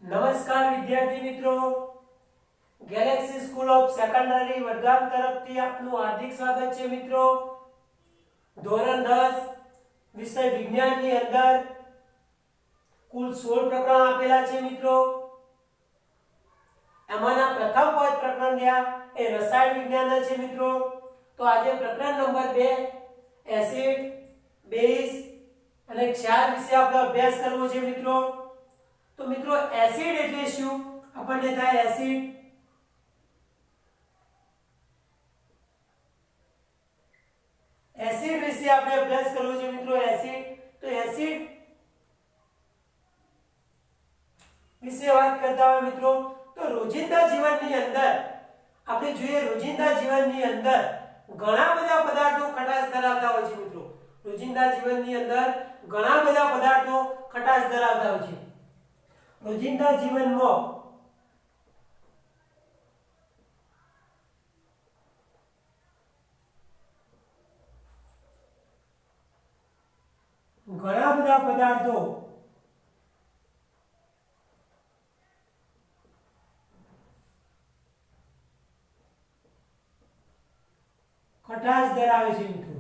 નમસ્કાર વિદ્યાર્થી મિત્રો, Galaxy school of secondary Vadgam તરફથી આપનું હાર્દિક સ્વાગત છે મિત્રો। ધોરણ 10 વિષય વિજ્ઞાનની અંદર કુલ 16 પ્રકરણ આપેલા છે મિત્રો। એમાંના પ્રથમ 5 પ્રકરણ રહ્યા એ રસાયણ વિજ્ઞાનના છે મિત્રો। તો આજે પ્રકરણ નંબર 2 એસિડ, બેઝ અને ક્ષાર વિશે આપણે અભ્યાસ કરવો છે મિત્રો। તો મિત્રો એસિડ એટલે શું? આપણને થાય એસિડ વિશે આપણે અભ્યાસ કરવો છે મિત્રો। એસિડ તો એસિડ વિશે વાત કરતા હોય મિત્રો તો રોજિંદા જીવનની અંદર આપણે જોઈએ, રોજિંદા જીવનની અંદર ઘણા બધા પદાર્થો ખટાશ ધરાવતા હોય છે મિત્રો। રોજિંદા જીવનની અંદર ઘણા બધા પદાર્થો ખટાશ ધરાવતા હોય છે। રોજિંદા જીવનમાં ઘણા બધા પદાર્થો ખટાશ ધરાવે છે મિત્રો।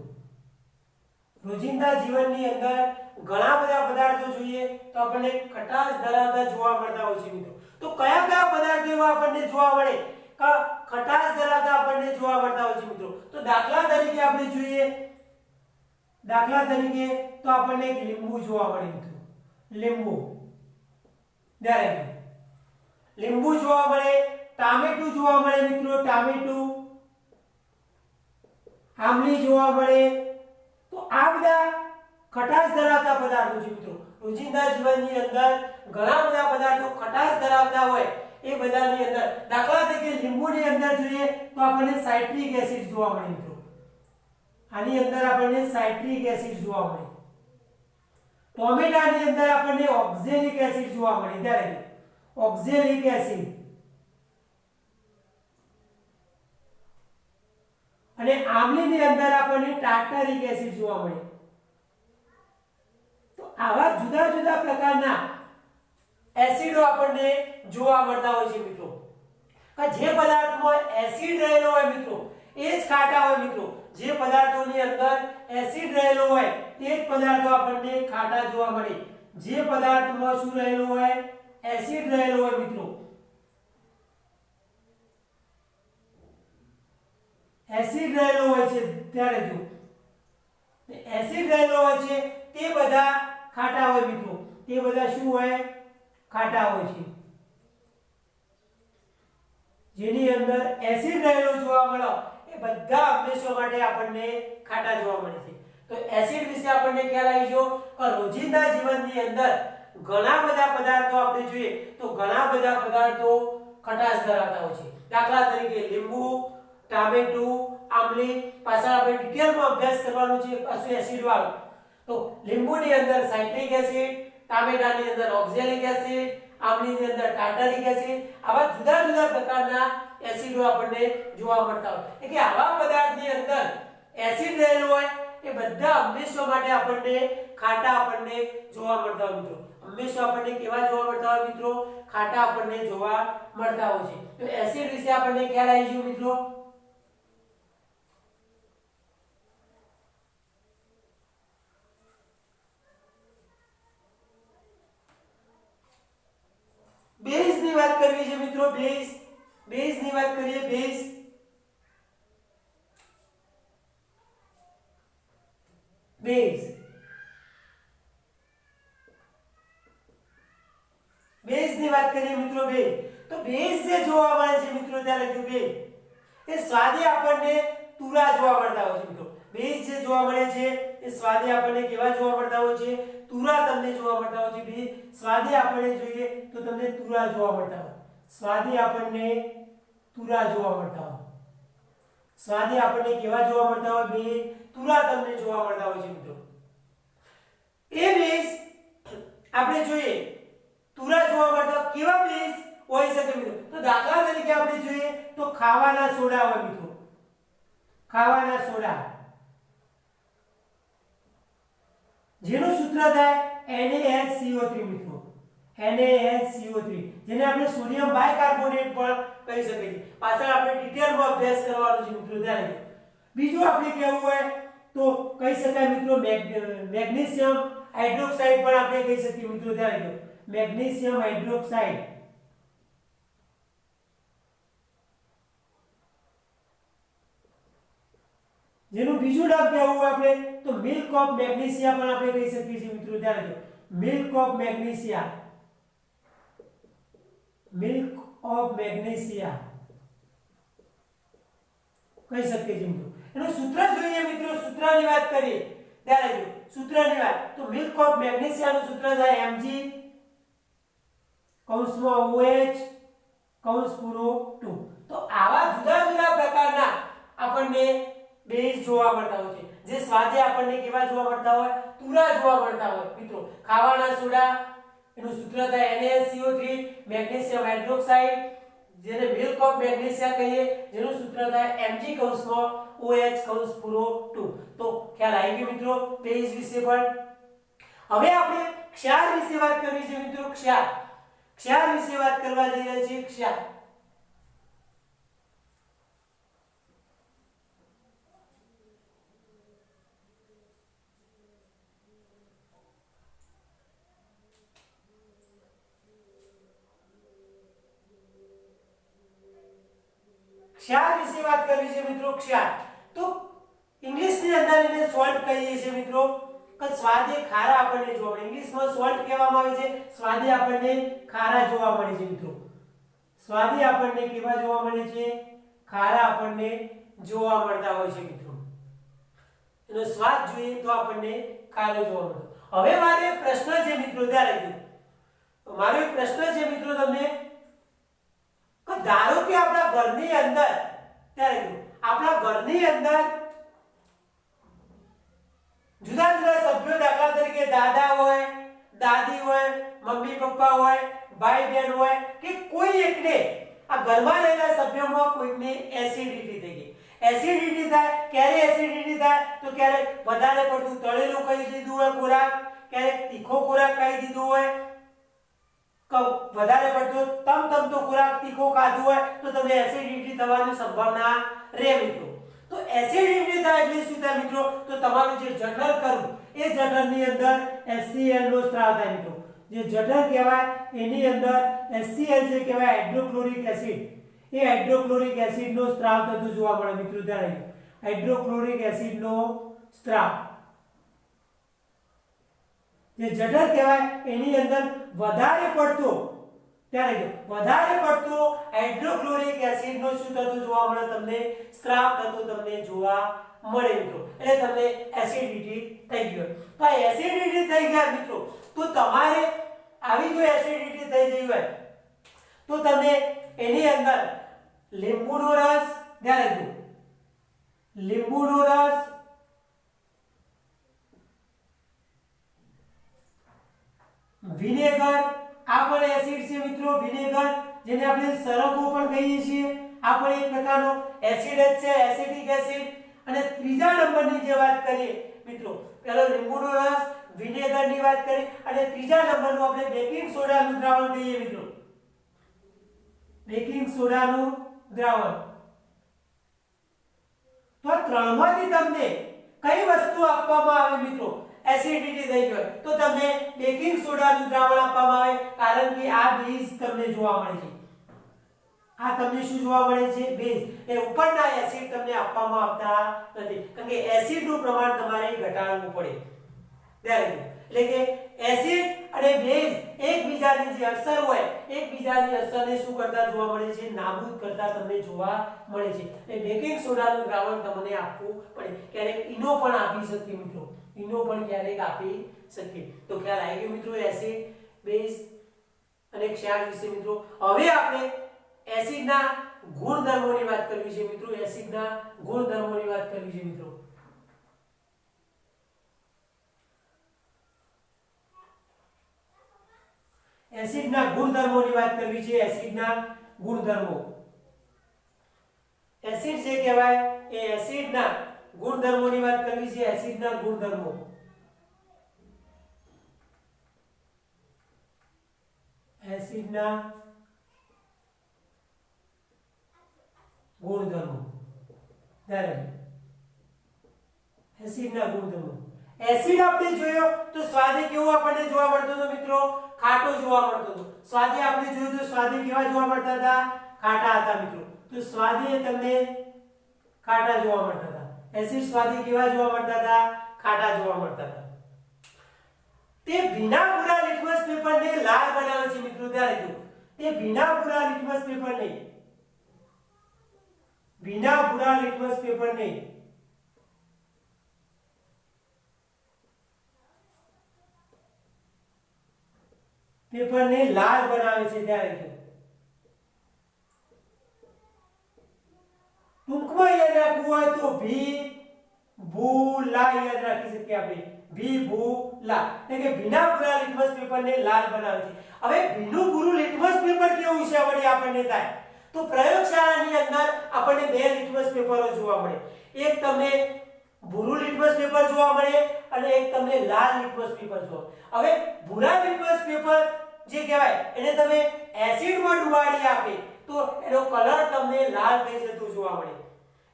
રોજિંદા જીવનની અંદર ઘણા બધા પદાર્થો જોઈએ તો આપણને ખટાશ ધરાવતા જોવા મળતા હોય છે મિત્રો। તો કયા કયા પદાર્થો એવા આપણને જોવા મળે કે ખટાશ ધરાવતા આપણને જોવા મળતા હોય છે મિત્રો? તો દાખલા તરીકે આપણે જોઈએ, દાખલા તરીકે તો આપણને એક લીંબુ જોવા મળે મિત્રો। લીંબુ લીંબુ જોવા મળે, ટામેટું જોવા મળે મિત્રો, ટામેટું, આમલી જોવા મળે। તો આ બધા ખટાશ ધરાવતા પદાર્થો છે મિત્રો। રોજિંદા જીવનની અંદર ઘણા બધા પદાર્થો ખટાશ ધરાવતા હોય એ બધાની અંદર દાખલા તરીકે લીંબુની અંદર જોઈએ તો આપણને સાઇટ્રિક એસિડ જોવા મળે મિત્રો। આની અંદર આપણને સાઇટ્રિક એસિડ જોવા મળે। ટોમેટાની અંદર આપણને ઓક્ઝેલિક એસિડ જોવા મળે, ત્યારે ઓક્ઝેલિક એસિડ, અને આમલીની અંદર આપણને ટાર્ટરિક એસિડ જોવા મળે। તો આવા જુદા જુદા પ્રકારના એસિડો આપણને જોવા મળતા હોય છે મિત્રો। કે જે પદાર્થમાં એસિડ રહેલો હોય મિત્રો એ જ ખાટા હોય મિત્રો। જે પદાર્થોની અંદર એસિડ રહેલો હોય તે જ પદાર્થો આપણને ખાટા જોવા મળે। જે પદાર્થમાં શું રહેલું હોય? એસિડ રહેલો હોય મિત્રો, એસિડ રહેલો હોય છે, ત્યારે જો એસિડ રહેલો હોય છે તે બધા ખાટા હોય મિત્રો। તે બધા શું હોય? ખાટા હોય છે। જેની અંદર એસિડ રહેલો જોવા મળે એ બધા હંમેશા માટે આપણને ખાટા જોવા મળે છે। તો એસિડ વિશે આપણને ખ્યાલ આવી ગયો કે રોજિંદા જીવનની અંદર ઘણા બધા પદાર્થો આપણે જોઈએ તો ઘણા બધા પદાર્થો ખટાશ ધરાવતા હોય છે। દાખલા તરીકે લીંબુ, ટામેટું, આમલી, પાછળ આપણે ડિટેલમાં અભ્યાસ કરવાનો છે પાછું એસિડ વાળું। તો લીંબુની અંદર સાઇટ્રિક એસિડ, ટામેટાની અંદર ઓક્ઝેલિક એસિડ, આમલીની અંદર ટાર્ટરિક એસિડ, આવા જુદા જુદા પ્રકારના એસિડો આપણને જોવા મળતા હોય। એટલે કે આવા પદાર્થની અંદર એસિડ રહેલું હોય એ બધા હંમેશા માટે આપણને ખાટા આપણને જોવા મળતા હોય મિત્રો। હંમેશા આપણને કેવા જોવા મળતા હોય મિત્રો? ખાટા આપણને જોવા મળતા હોય છે। તો એસિડ વિશે આપણને ખ્યાલ આવી ગયો મિત્રો। બેઝ ની વાત કરવી છે મિત્રો। બેઝ ની વાત કરીએ। બેઝ ની વાત કરીએ મિત્રો। તો બેઝ જે જોવા મળે છે મિત્રો, ત્યારે જો બેઝ એ સ્વાદે આપણને તુરા જોવા મળતા હોય છે મિત્રો। બેઝ જે જોવા મળે છે એ સ્વાદે આપણને કેવા જોવા મળતા હોય છે? તુરા તમને જોવા મળતા હોય છે। બેઝ સ્વાદે આપણે જોઈએ તો તમને તુરા જોવા મળતા હોય। સ્વાદે આપણને તુરા જોવા મળતા હોય। સ્વાદે આપણને કેવા જોવા મળતા હોય? બે તુરા તમને જોવા મળતા હોય છે મિત્રો। એ બેઝ આપણે જોઈએ તુરા જોવા મળતા કેવા બેઝ હોઈ શકે મિત્રો? તો દાખલા તરીકે આપણે જોઈએ તો ખાવાના સોડા હોય મિત્રો। ખાવાના સોડા જેનું સૂત્ર થાય NaHCO3 મિત્રો। NaSCO3 જેને આપણે સોડિયમ બાયકાર્બોનેટ પણ કહી શકીએ છીએ. પાછળ આપણે ડિટેલમાં અભ્યાસ કરવાનો છે મિત્રો ધ્યાન રાખજો. બીજું આપણે કહેવું હોય તો કહી શકાય મિત્રો મેગ્નેશિયમ હાઇડ્રોક્સાઇડ પણ આપણે કહી શકીએ મિત્રો ધ્યાન રાખજો. મેગ્નેશિયમ હાઇડ્રોક્સાઇડ જેનું બીજું નામ કહેવું હોય આપણે તો મિલ્ક ઓફ મેગ્નેશિયા પણ આપણે કહી શકીએ છીએ મિત્રો ધ્યાન રાખજો. Milk of magnesia, milk of magnesia કહી શકીએ છીએ મિત્રો. એનું સૂત્ર જોઈએ મિત્રો, સૂત્રની વાત કરીએ ત્યારે જો સૂત્રની વાત તો મિલ્ક ઓફ મેગ્નેશિયાનું સૂત્ર થાય Mg કૌંસમાં OH કૌંસ પૂરો 2. તો આવા જુદા જુદા પ્રકારના આપણને બેઝ જોવા મળતા હોય છે, જે સ્વાદે આપણને કેવા જોવા મળતા હોય, તુરા જોવા મળતા હોય મિત્રો. ખાવાના સોડા એનું સૂત્ર થાય NaSCO3, મેગ્નેશિયમ હાઇડ્રોક્સાઇડ જેને મિલ્ક ઓફ મેગ્નેશિયા કહીએ, જેનું સૂત્ર થાય Mg કૌંસમાં OH કૌંસ પૂરો 2. તો ખ્યાલ આવી ગયો મિત્રો બેઝ વિશે પણ. હવે આપણે ક્ષાર વિશે વાત કરવી છે મિત્રો. ક્ષાર વિશે વાત કરવા જઈ રહ્યા છીએ. ક્ષાર વિશે વાત કરવી છે મિત્રો. ક્ષાર તો ઇંગ્લિશની અંદર એને સોલ્ટ કહીએ છીએ મિત્રો. કે સ્વાદે ખારા આપણને જોવા મળે. ઇંગ્લિશમાં સોલ્ટ કહેવામાં આવે છે, સ્વાદે આપણને ખારા જોવા મળે છે મિત્રો. સ્વાદે આપણને કેવા જોવા મળે છે? ખારા આપણને જોવા મળતા હોય છે મિત્રો. એનો સ્વાદ જોઈએ તો આપણને ખારો જોવા મળે. હવે મારો એક પ્રશ્ન છે મિત્રો, ધ્યાન રાખજો. મારો એક પ્રશ્ન છે મિત્રો તમને, કે ધારો કે આપણા ઘરની અંદર જુદા જુદા સભ્યો, દાખલા તરીકે દાદા હોય, દાદી હોય, મમ્મી પપ્પા હોય, ભાઈ બહેન હોય કે કોઈ એકને આ ઘરમાં રહેલા સભ્યોમાં કોઈકને એસિડિટી થઈ ગઈ. એસિડિટી થાય, ક્યારે એસિડિટી થાય તો ક્યારે વધારે પડતું તળેલું ખાઈ દીધું હોય ખોરાક, ક્યારે તીખો ખોરાક ખાઈ દીધું હોય, વધારે પડતો તમતમતો ખોરાક તીખો ખાધું હોય તો તમને એસિડિટી થવાની સંભાવના રહે મિત્રો. તો એસિડિટી થાય એટલે શું થાય મિત્રો? તો તમારું જે જઠર ખરું એ જઠરની અંદર HCl નો સ્ત્રાવ થાય મિત્રો. જે જઠર કહેવાય એની અંદર HCl જે કહેવાય હાઇડ્રોક્લોરિક એસિડ, એ હાઇડ્રોક્લોરિક એસિડ નો સ્ત્રાવ થતો જોવા મળે મિત્રો. ત્યારે હાઇડ્રોક્લોરિક એસિડ નો સ્ત્રાવ જે જઠર કહેવાય એની અંદર વધારે પડતો હાઇડ્રોક્લોરિક એસિડ નો શું થતું જોવા મળે? તમને સ્ત્રાવ થતો તમને જોવા મળે મિત્રો. એટલે તમને એસિડિટી થઈ ગયો. તો આ એસિડિટી થઈ ગયા મિત્રો, તો તમારે આવી જો એસિડિટી થઈ ગઈ હોય તો તમે એની અંદર લીંબુનો રસ, ધ્યાન રાખજો, લીંબુનો રસ, વિનેગર, આ પણ એસિડ છે મિત્રો. વિનેગર જેને આપણે સરગવો પણ કહીએ છીએ, આ પણ એક પ્રકારનો એસિડ જ છે, એસિડિક એસિડ. અને ત્રીજા નંબરની જે વાત કરીએ મિત્રો, પહેલો લીંબુનો રસ, વિનેગરની વાત કરી, અને ત્રીજા નંબરનું આપણે બેકિંગ સોડાનું દ્રાવણ કહીએ મિત્રો. બેકિંગ સોડાનું દ્રાવણ. તો ત્રણમાંથી તમને કઈ વસ્તુ આપવામાં આવે મિત્રો? એસિડિટી થઈ ગઈ તો તમને બેકિંગ સોડાનું દ્રાવણ આપવામાં આવે, કારણ કે આ બેઝ તમને જોવા મળે છે. આ તમને શું જોવા મળે છે? બેઝ. એ ઉપરના એસિડ તમને આપવામાં આવતા નથી, કારણ કે એસિડનું પ્રમાણ તમારે ઘટાડવું પડે. એટલે કે એસિડ અને બેઝ એકબીજાની જે અસર હોય, એકબીજાની અસરને શું કરતા જોવા મળે છે? નાબૂદ કરતા તમને જોવા મળે છે. એટલે બેકિંગ સોડાનું દ્રાવણ તમને આપવું પડે. ક્યારેક ઈનો પણ આપી શકીએ મિત્રો, ઈનો પણ ક્યારેક આપી શકીએ. તો ખ્યાલ આવી ગયો મિત્રો એસિડ, બેઝ અને ક્ષાર વિશે મિત્રો. હવે આપણે એસિડના ગુણધર્મોની વાત કરવી છે મિત્રો. એસિડના ગુણધર્મોની વાત કરવી છે મિત્રો. એસિડના ગુણધર્મોની વાત કરવી છે. એસિડના ગુણધર્મો. એસિડ જે કહેવાય એ એસિડના ગુણધર્મોની વાત કરવી છે. એસિડના ગુણધર્મો. એસિડના ગુણધર્મો એસિડના ગુણધર્મો એસિડ આપણે જોયો તો સ્વાદે કેવો આપણને જોવા મળતો હતો મિત્રો ખાટો જોવા મળતો હતો સ્વાદે આપણે જોયું તો સ્વાદે કેવા જોવા મળતા હતા ખાટા હતા મિત્રો તો સ્વાદે તમને ખાટા જોવા મળતા હતા એસિડ સ્વાદે કેવા જોવા મળતા હતા ખાટા જોવા મળતા હતા તે ભીના ભૂરા લિટમસ પેપરને લાલ બનાવે છે મિત્રો ત્યારે જો તે ભીના ભૂરા લિટમસ પેપરને ભીના ભૂરા લિટમસ પેપરને લાલ બનાવે છે ત્યારે જો ટૂંકમાં યાદ રાખવું હોય તો ભી ભૂલા યાદ રાખી શકીએ આપણે ભી ભૂલા એટલે કે ભીના ભૂરા લિટમસ પેપરને લાલ બનાવે છે હવે ભીનું ભૂરું લિટમસ પેપર કેવું છે વળી આપણને થાય તો પ્રયોગશાળાની અંદર આપણને બે લિટમસ પેપરો જોવા મળે એક તમને ભૂરું લિટમસ પેપર જોવા મળે અને એક તમને લાલ લિટમસ પેપર જોવા હવે ભૂરા લિટમસ પેપર જે કહેવાય એને તમે એસિડમાં ડુબાડી આપે તો એનો કલર તમને લાલ થઈ જતો જોવા મળે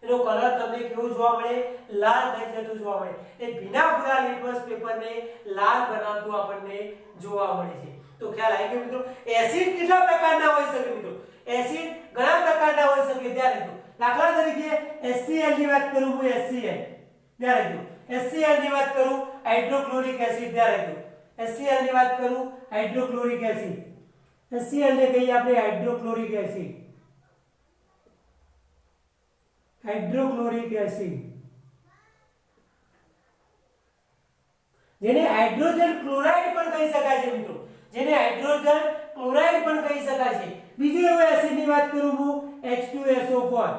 એનો કલર તમને કેવો જોવા મળે લાલ થઈ જતો જોવા મળે એ ભીના ભૂરા લિટમસ પેપરને લાલ બનાવતું આપણને જોવા મળે છે તો ખ્યાલ આવી ગયો મિત્રો એસિડ કેટલા પ્રકારના હોઈ શકે મિત્રો એસિડ ઘણા પ્રકારના હોઈ શકે ત્યારે જો દાખલા તરીકે HCl ની વાત કરું હું HCl ત્યારે જો HCl ની વાત કરું હાઇડ્રોક્લોરિક એસિડ ત્યારે જો HCl ની વાત કરું હાઇડ્રોક્લોરિક એસિડ HCl ને કહીએ આપણે હાઇડ્રોક્લોરિક એસિડ જેને હાઇડ્રોજન ક્લોરાઇડ પણ કહી શકાય છે મિત્રો જેને હાઇડ્રોજન ક્લોરાઇડ પણ કહી શકાય છે બીજો એવો એસિડ ની વાત કરું હું H2SO4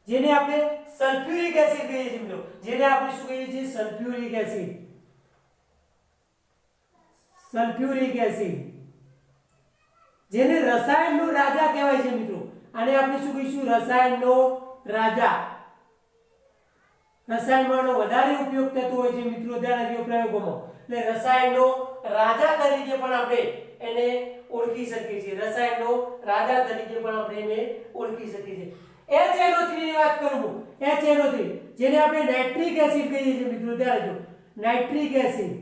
જેને આપણે સલ્ફ્યુરિક એસિડ કહીએ છીએ મિત્રો જેને આપણે શું કહીએ છીએ સલ્ફ્યુરિક એસિડ જેને રસાયણનો રાજા કહેવાય છે મિત્રો આને આપણે શું કહીશું રસાયણનો રાજા રસાયણનો વધારે ઉપયોગ થતો હોય છે મિત્રો દ્વારા પ્રયોગોમાં એટલે રસાયણનો રાજા તરીકે પણ આપણે એને ઓળખી શકીએ છીએ રસાયણનો રાજા તરીકે પણ આપણે એને ઓળખી શકીએ છીએ HNO3 ની વાત કરું હું HNO3 જેને આપણે નાઇટ્રિક એસિડ કહીએ છીએ મિત્રો દ્વારા જો નાઇટ્રિક એસિડ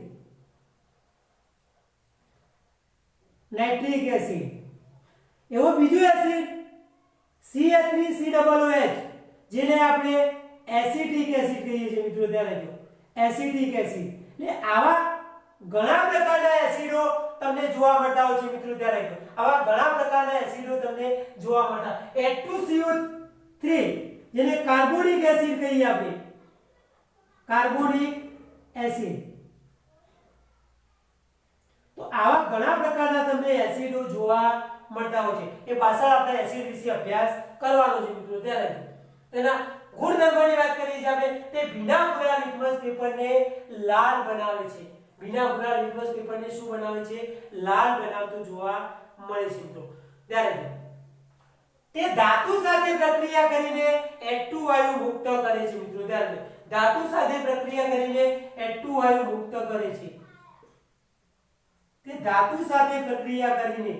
એવો બીજો એસિડ CH3COOH જેને આપણે એસિટિક એસિડ કહીએ છીએ મિત્રો ધ્યાન રાખજો એસિટિક એસિડ એટલે આવા ઘણા પ્રકારના એસિડો તમને જોવા મળતા હોય છે મિત્રો ધ્યાન રાખજો આવા ઘણા પ્રકારના એસિડો તમને જોવા મળતા H2CO3 જેને કાર્બોનિક એસિડ કહીએ આપણે કાર્બોનિક એસિડ તો આવા ઘણા પ્રકારના તમને એસિડો જોવા મળતા હોય છે એ પાછળ આપણે એસિડ વિશે અભ્યાસ કરવાનો છે મિત્રો ધ્યાન રાખજો તેના ગુણધર્મોની વાત કરીએ છીએ આપણે તે ભીના ભૂરા લિટમસ પેપરને લાલ બનાવે છે ભીના ભૂરા લિટમસ પેપરને શું બનાવે છે લાલ બનાવતું જોવા મળે છે મિત્રો ત્યારે તે ધાતુ સાથે પ્રક્રિયા કરીને H2 વાયુ મુક્ત કરે છે મિત્રો ત્યારે ધાતુ સાથે પ્રક્રિયા કરીને H2 વાયુ મુક્ત કરે છે તે ધાતુ સાથે પ્રક્રિયા કરીને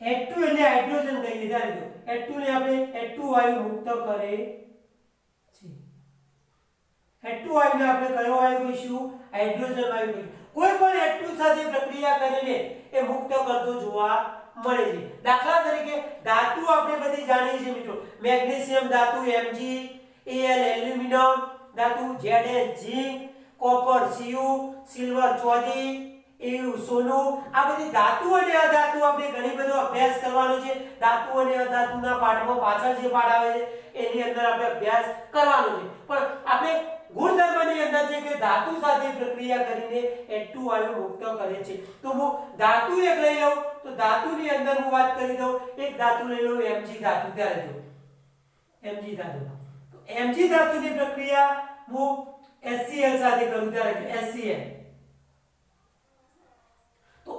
H2 એટલે હાઇડ્રોજન કહીએ ત્યારે જો H2 ને આપણે H2 વાયુ મુક્ત કરે છે H2 વાયુને આપણે કયો વાયુ કહીશું હાઇડ્રોજન વાયુ કહીશું કોઈ પણ H2 સાથે પ્રક્રિયા કરીને એ મુક્ત કરતો જોવા મળે છે દાખલા તરીકે ધાતુ આપણે બધી જાણીએ છીએ મિત્રો મેગ્નેશિયમ ધાતુ Mg Al એલ્યુમિનિયમ ધાતુ Zn zinc copper Cu silver ચોદી એવું સોનું આ બધી ધાતુ અને અધાતુ આપણે ઘણી બધો અભ્યાસ કરવાનો છે ધાતુ અને અધાતુના પાઠમાં પાછળ જે પાઠ આવે છે એની અંદર આપણે અભ્યાસ કરવાનો છે પણ આપણે ગુણધર્મની અંદર છે કે ધાતુ સાથે પ્રક્રિયા કરીને H2 વાયુ મુક્ત કરે છે તો હું ધાતુ એક લઈ લઉં તો ધાતુની અંદર હું વાત કરી દઉં એક ધાતુ લઈ લઉં Mg ધાતુ ત્યારે જો Mg ધાતુ તો Mg ધાતુની પ્રક્રિયા હું HCl સાથે કરું ત્યારે HCl તો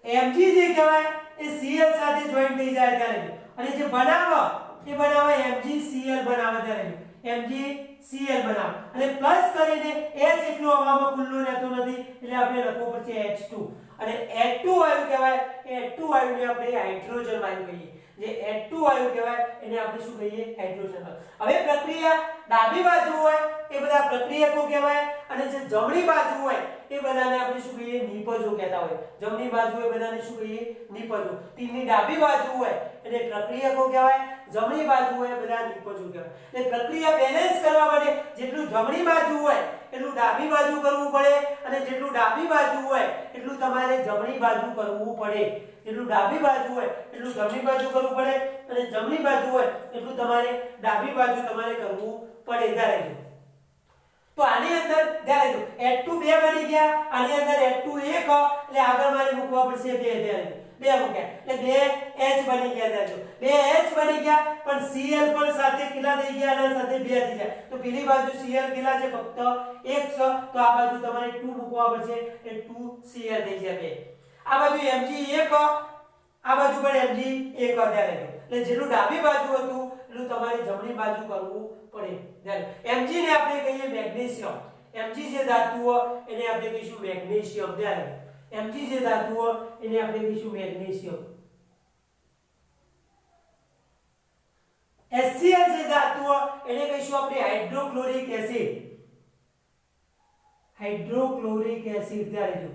Mg જે કહેવાય એ Cl સાથે જોઈન્ટ થઈ જાય ત્યારે અને જે બનાવે એ બનાવે MgCl બનાવે ત્યારે MgCl બનાવો અને પ્લસ કરીને H એટલું હવામાં ખુલ્લું રહેતું નથી એટલે આપણે લખવું પડશે H2 અને H2 વાયુ કહેવાય H2 વાયુને આપણે હાઇડ્રોજન વાયુ કહીએ જે H2 વાયુ કહેવાય એને આપણે શું કહીએ હાઇડ્રોજન વાયુ હવે પ્રક્રિયા ડાબી બાજુ હોય એ બધા પ્રક્રિયકો કહેવાય અને જે જમણી બાજુ હોય એ બધાને આપણે શું કહીએ નિપજો કહેતા હોય જમણી બાજુ એ બધાને શું કહીએ નિપજો તીરની ડાબી બાજુ હોય એટલે પ્રક્રિયકો કહેવાય જમણી બાજુ હોય બધા નિપજો કહેવાય એટલે પ્રક્રિયા બેલેન્સ કરવા માટે જેટલું જમણી બાજુ હોય એટલું ડાબી બાજુ કરવું પડે અને જેટલું ડાબી બાજુ હોય એટલું તમારે જમણી બાજુ કરવું પડે જેટલું ડાબી બાજુ હોય એટલું જમણી બાજુ કરવું પડે અને જમણી બાજુ હોય એટલું તમારે ડાબી બાજુ તમારે કરવું પડે ધારે તો આની અંદર ધારે H2 બે બની ગયા આની અંદર H2 એક એટલે આગળ મારે મૂકવા પડશે બે ધારે બે મૂક્યા એટલે બે H બની ગયા ધારે બે H બની ગયા પણ Cl પણ સાથે કેટલા થઈ ગયા અને સાથે બે થઈ ગયા તો પેલી બાજુ Cl કેટલા છે ફક્ત એક છે તો આ બાજુ તમારે 2 મૂકવા પડશે એટલે 2Cl થઈ ગયા બે આ બાજુ Mg એક આ બાજુ પણ Mg એક ધારે એટલે જેટલું ડાબી બાજુ હતું એટલું તમારે જમણી બાજુ કરવું પડે ધ્યાન Mg ને આપણે કહીએ મેગ્નેશિયમ Mg જે ધાતુ એને આપણે કહીશું મેગ્નેશિયમ ધ્યાન Mg જે ધાતુ એને આપણે કહીશું મેગ્નેશિયમ HCl જે ધાતુ એને કહીશું આપણે હાઇડ્રોક્લોરિક એસિડ ધ્યાન જો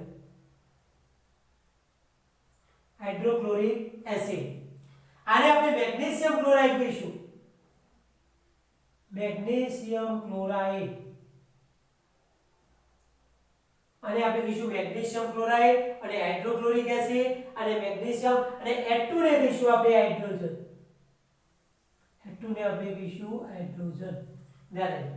હાઇડ્રોક્લોરિક એસિડ આને આપણે મેગ્નેશિયમ ક્લોરાઇડ કહીશું મેગ્નેશિયમ ક્લોરાઇડ આને આપણે કહીશું મેગ્નેશિયમ ક્લોરાઇડ અને હાઇડ્રોક્લોરિક એસિડ અને મેગ્નેશિયમ અને H2 ને કહીશું આપણે હાઇડ્રોજન H2 ને આપણે કહીશું હાઇડ્રોજન ધ્યાન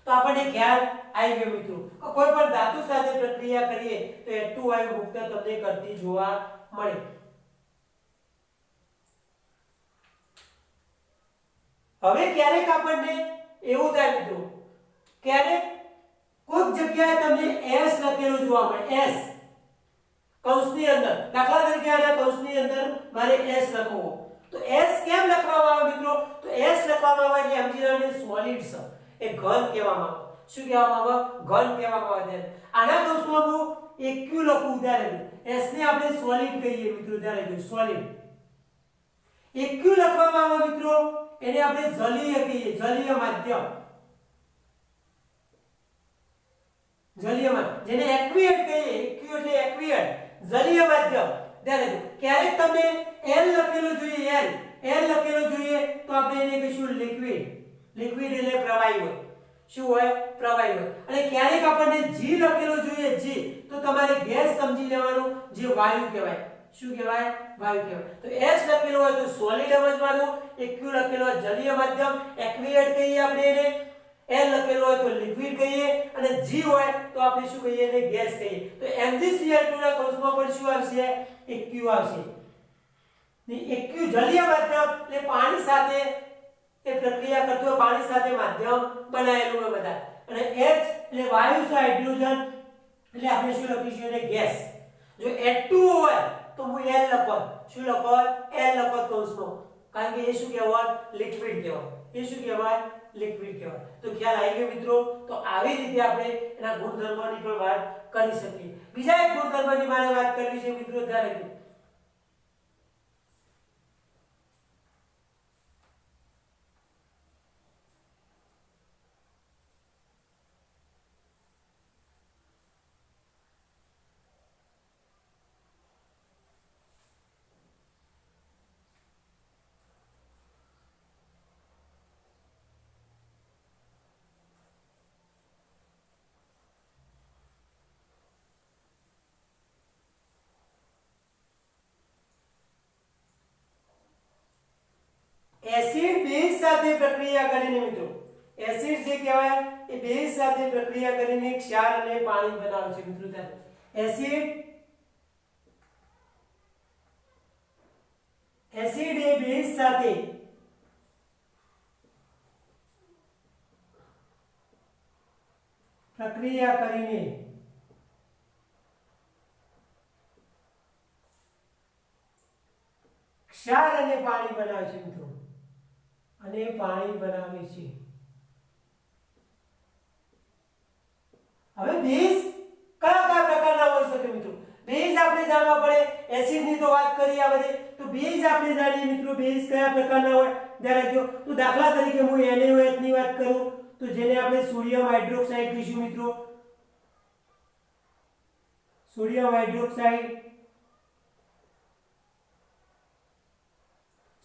તો આપણને ખ્યાલ આવી ગયો મિત્રો કોઈ પણ ધાતુ સાથે પ્રક્રિયા કરીએ તો H2 વાયુ મુક્ત તમને કરતી જોવા મળે હવે ક્યારેક આપણને એવું થાય મિત્રો ક્યારેક કોઈક જગ્યાએ તમને S લખેલું જોવા મળે S કૌંસની અંદર દાખલા તરીકે આના કૌંસની અંદર મારે S લખવો તો S કેમ લખવામાં આવે મિત્રો તો S લખવામાં આવે એટલે સમજી લો સોલિડ છે એ ઘન કહેવામાં આવે શું કહેવામાં આવે ઘન કહેવામાં આવે આના કૌંસમાં હું એક Q લખું ઉદાહરણ S ને આપણે સોલિડ કહીએ મિત્રો ઉદાહરણ સોલિડ એક Q લખવામાં આવે મિત્રો એને આપણે જલીય કહીએ જલીય માધ્યમ જેને એક્વિયટ કહીએ Q એટલે એક્વિયટ જલીય માધ્યમ ધ્યાન ક્યારેક તમને L લખેલું જોઈએ L લખેલું જોઈએ તો આપણે એને કહીશું લિક્વિડ એટલે પ્રવાહી હોય શું હોય પ્રવાહી હોય અને ક્યારેક આપણને G લખેલું જોઈએ G તો તમારે ગેસ સમજી લેવાનું જે વાયુ કહેવાય શું કહેવાય વાયુ કહેવાય તો S લખેલું હોય તો સોલિડ સમજવાનું એક Q લખેલું હોય જલીય માધ્યમ એક્વિયટ કહીએ આપણે એને L લખેલું હોય તો લિક્વિડ કહીએ અને G હોય તો આપણે શું કહીએ એને ગેસ કહીએ તો MgCl2 ના કૌંસમાં પણ શું આવશે એક Q આવશે ને એક Q જલીય માધ્યમ એટલે પાણી સાથે એ પ્રક્રિયા કરતો હોય પાણી સાથે માધ્યમ બનાવેલું હોય બધા અને H એટલે વાયુ છે હાઇડ્રોજન એટલે આપણે શું લખીશું એને ગેસ જો H2 હોય તો હું L લખો શું લખો L લખો કૌંસમાં કારણ કે એ શું કહેવાય લિક્વિડ કહેવાય એ શું કહેવાય લિક્વિડ કહેવાય તો ખ્યાલ આવી ગયો મિત્રો તો આવી રીતે આપણે એના ગુણધર્મોની પણ વાત કરી શકીએ બીજા એક ગુણધર્મની મારે વાત કરવી છે મિત્રો ધ્યાન રાખજો એસિડ બેઝ સાથે પ્રક્રિયા કરીને મિત્રો એસિડ જે કહેવાય એ બેઝ સાથે પ્રક્રિયા કરીને ક્ષાર અને પાણી બનાવે છે મિત્રો એસિડ એ બેઝ સાથે પ્રક્રિયા કરીને ક્ષાર અને પાણી બનાવે છે મિત્રો અને પાણી બનાવે છે હવે બેઝ કયા કયા પ્રકારના હોઈ શકે મિત્રો? બેઝ આપણે જાણવા પડે, એસિડ ની તો વાત કરી આ બધી, તો બેઝ આપણે જાણીએ મિત્રો, બેઝ કયા પ્રકારના હોય ધ્યાન રાખજો. તો દાખલા તરીકે હું NaOH ની વાત કરું તો જેને આપણે સોડિયમ હાઇડ્રોક્સાઇડ કહીશું મિત્રો, સોડિયમ હાઇડ્રોક્સાઇડ,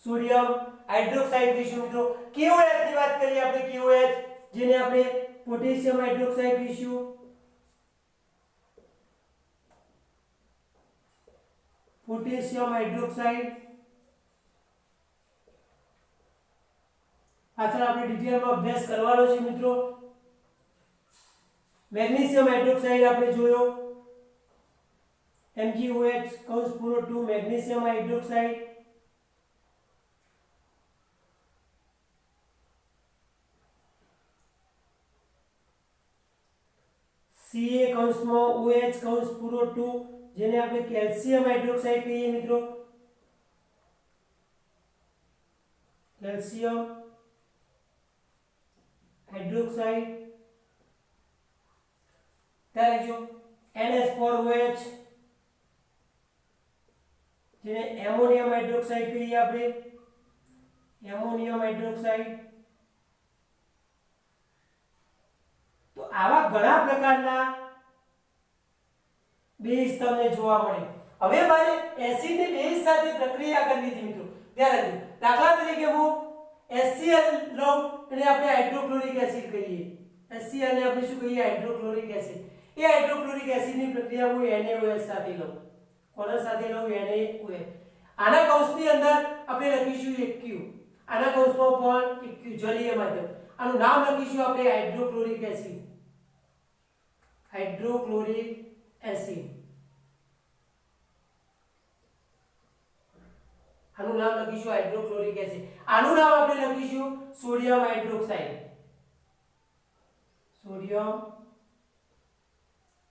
સોડિયમ હાઇડ્રોક્સાઇડ કહીશું મિત્રો. KOH ની વાત કરીએ આપણે, KOH જેને આપણે પોટેશિયમ હાઇડ્રોક્સાઇડ કહીશું, પોટેશિયમ હાઇડ્રોક્સાઇડ. પાછળ આપણે ડિટેલમાં અભ્યાસ કરવાનો છે મિત્રો. મેગ્નેશિયમ હાઇડ્રોક્સાઇડ આપણે જોયો, MgOH કૌંસ પૂરો 2 મેગ્નેશિયમ હાઇડ્રોક્સાઇડ. Ca કૌંસમાં OH કૌંસ પૂરો 2 જેને આપણે કેલ્શિયમ હાઇડ્રોક્સાઇડ કહીએ મિત્રો, કેલ્શિયમ હાઇડ્રોક્સાઇડ. ત્યારે જો NH4OH જેને એમોનિયમ હાઇડ્રોક્સાઇડ કહીએ આપણે, એમોનિયમ હાઇડ્રોક્સાઇડ. તો આવા ઘણા પ્રકારના બેઝ તમને જોવા મળે. હવે મારે એસિડ ની બેઝ સાથે પ્રક્રિયા કરવી છે મિત્રો, ધ્યાન રાખજો. દાખલા તરીકે હું HCl લઉં અને આપણે હાઇડ્રોક્લોરિક એસિડ કહીએ, HCl ને આપણે શું કહીએ? Hydrochloric acid. એ હાઇડ્રોક્લોરિક એસિડ ની પ્રક્રિયા હું NaOH સાથે લઉં. કોના સાથે લઉં? NaOH. આના કૌંસની અંદર આપણે લખીશું 1Q, આના કૌંસમાં પણ 1Q જલીય માધ્યમ. આનું નામ લખીશું આપણે હાઇડ્રોક્લોરિક એસિડ, હાઇડ્રોક્લોરિક એસિડ. આનું નામ લખીશું હાઇડ્રોક્લોરિક એસિડ. આનું નામ આપણે લખીશું સોડિયમ હાઇડ્રોક્સાઇડ, સોડિયમ